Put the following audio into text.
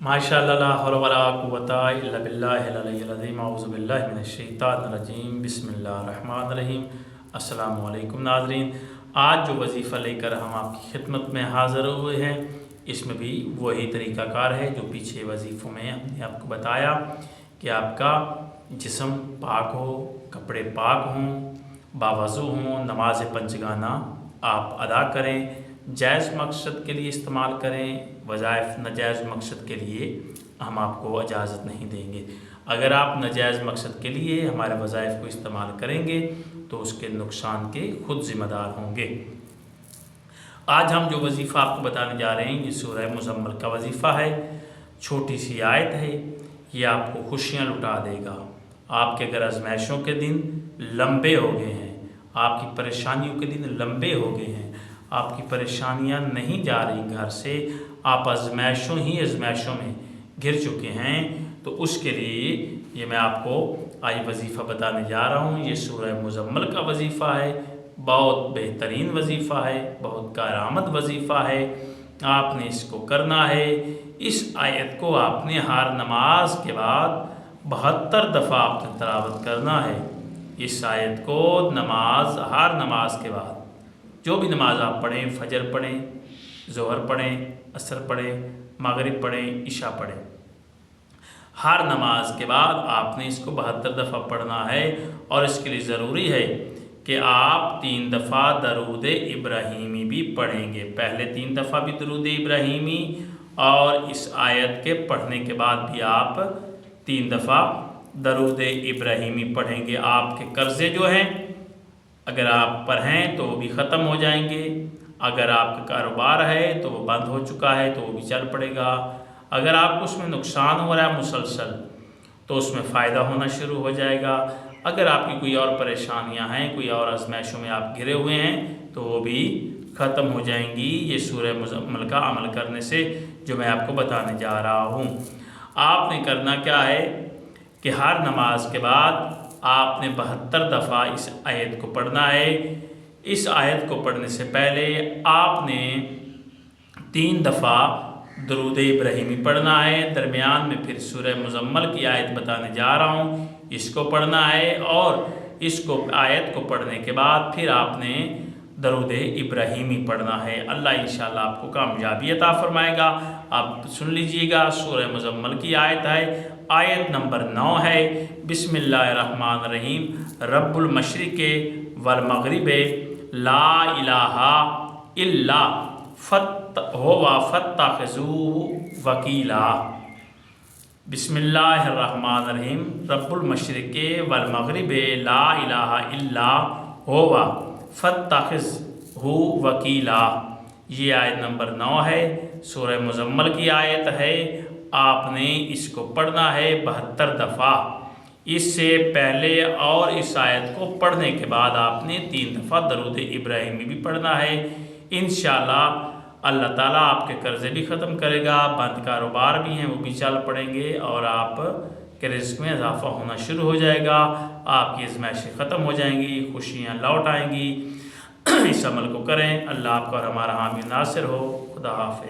माशाअल्लाह ला हौला वला कुव्वता इल्ला बिल्लाहिल अलिय्यिल अज़ीम अऊज़ु बिल्लाहि मिनश शैतानिर रजीम बिस्मिल्लाहिर रहमानिर रहीम। अस्सलामु अलैकुम नाज़रीन, आज जो वजीफ़ा लेकर हम आपकी खिदमत में हाज़िर हुए हैं इसमें भी वही तरीक़ाकार है जो पीछे वजीफ़ों में हमने आपको बताया कि आपका जिस्म पाक हो, कपड़े पाक हों, बावज़ू हों, नमाज पंचगाना आप अदा करें, जायज़ मकसद के लिए इस्तेमाल करें, वज़ाइफ नाजायज़ मकसद के लिए हम आपको इजाज़त नहीं देंगे। अगर आप नाजायज़ मकसद के लिए हमारे वज़ाइफ को इस्तेमाल करेंगे तो उसके नुकसान के खुद ज़िम्मेदार होंगे। आज हम जो वजीफ़ा आपको बताने जा रहे हैं ये सूरह मुज़म्मिल का वजीफ़ा है। छोटी सी आयत है, ये आपको खुशियाँ लुटा देगा। आपके अगर आज़माइशों के दिन लंबे हो गए हैं, आपकी परेशानियों के दिन लंबे हो गए हैं, आपकी परेशानियां नहीं जा रही घर से, आप आज़माइशों में घिर चुके हैं, तो उसके लिए ये मैं आपको आज वजीफ़ा बताने जा रहा हूँ। ये सूरह मुज़म्मिल का वजीफ़ा है, बहुत बेहतरीन वजीफ़ा है, बहुत कारामद वजीफ़ा है। आपने इसको करना है। इस आयत को आपने हर नमाज के बाद 72 दफ़ा आपने तिलावत करना है। इस आयत को हर नमाज के बाद जो भी नमाज आप पढ़ें, फजर पढ़ें, ज़ोहर पढ़ें, असर पढ़ें, मगरिब पढ़ें, इशा पढ़ें, हर नमाज के बाद आपने इसको 72 दफ़ा पढ़ना है। और इसके लिए ज़रूरी है कि आप 3 दफ़ा दरूद इब्राहीमी भी पढ़ेंगे। पहले 3 दफ़ा भी दरूद इब्राहीमी और इस आयत के पढ़ने के बाद भी आप 3 दफ़ा दरूद इब्राहीमी पढ़ेंगे। आपके कर्ज़े जो हैं अगर आप पर हैं तो वो भी ख़त्म हो जाएंगे। अगर आपका कारोबार है तो वो बंद हो चुका है तो वो भी चल पड़ेगा। अगर आपको उसमें नुकसान हो रहा है मुसलसल तो उसमें फ़ायदा होना शुरू हो जाएगा। अगर आपकी कोई और परेशानियां हैं, कोई और आज़माइशों में आप घिरे हुए हैं तो वो भी ख़त्म हो जाएंगी ये सूरह मुज़म्मिल का अमल करने से जो मैं आपको बताने जा रहा हूँ। आपने करना क्या है कि हर नमाज के बाद आपने 72 दफ़ा इस आयत को पढ़ना है। इस आयत को पढ़ने से पहले आपने 3 दफ़ा दरूद इब्राहीमी पढ़ना है। दरमियान में फिर सूरह मुज़म्मिल की आयत बताने जा रहा हूँ, इसको पढ़ना है। और इसको आयत को पढ़ने के बाद फिर आपने दरूद इब्राहीमी पढ़ना है। अल्लाह इंशाअल्लाह आपको कामयाबी अता फरमाएगा। आप सुन लीजिएगा, सूरह मुज़म्मिल की आयत है, आयत नंबर 9 है। बिस्मिल्लाहिर्रहमानिर्रहीम। रब्बुल मशरिक़े वल मग़रिबे ला इलाहा इल्ला फत्तख़िज़ूहु वकीला। बिस्मिल्लाहिर्रहमानिर्रहीम। रब्बुल मशरिक़े वल मग़रिबे ला इलाहा इल्ला हुवा फत्तख़िज़हु वकीला। ये आयत नंबर 9 है, सूरह मुज़म्मिल की आयत है। आपने इसको पढ़ना है 72 दफ़ा। इससे पहले और इस आयत को पढ़ने के बाद आपने 3 दफ़ा दरूद इब्राहीमी भी पढ़ना है। इंशाअल्लाह अल्लाह ताला आपके कर्ज़े भी ख़त्म करेगा, बंद कारोबार भी हैं वो भी चल पड़ेंगे और आप के रिज़्क़ में इजाफ़ा होना शुरू हो जाएगा। आपकी आज़माइशें ख़त्म हो जाएंगी, खुशियाँ लौट आएंगी। इस अमल को करें। अल्लाह आपका और हमारा हामी नासिर हो। खुदा हाफ़िज़।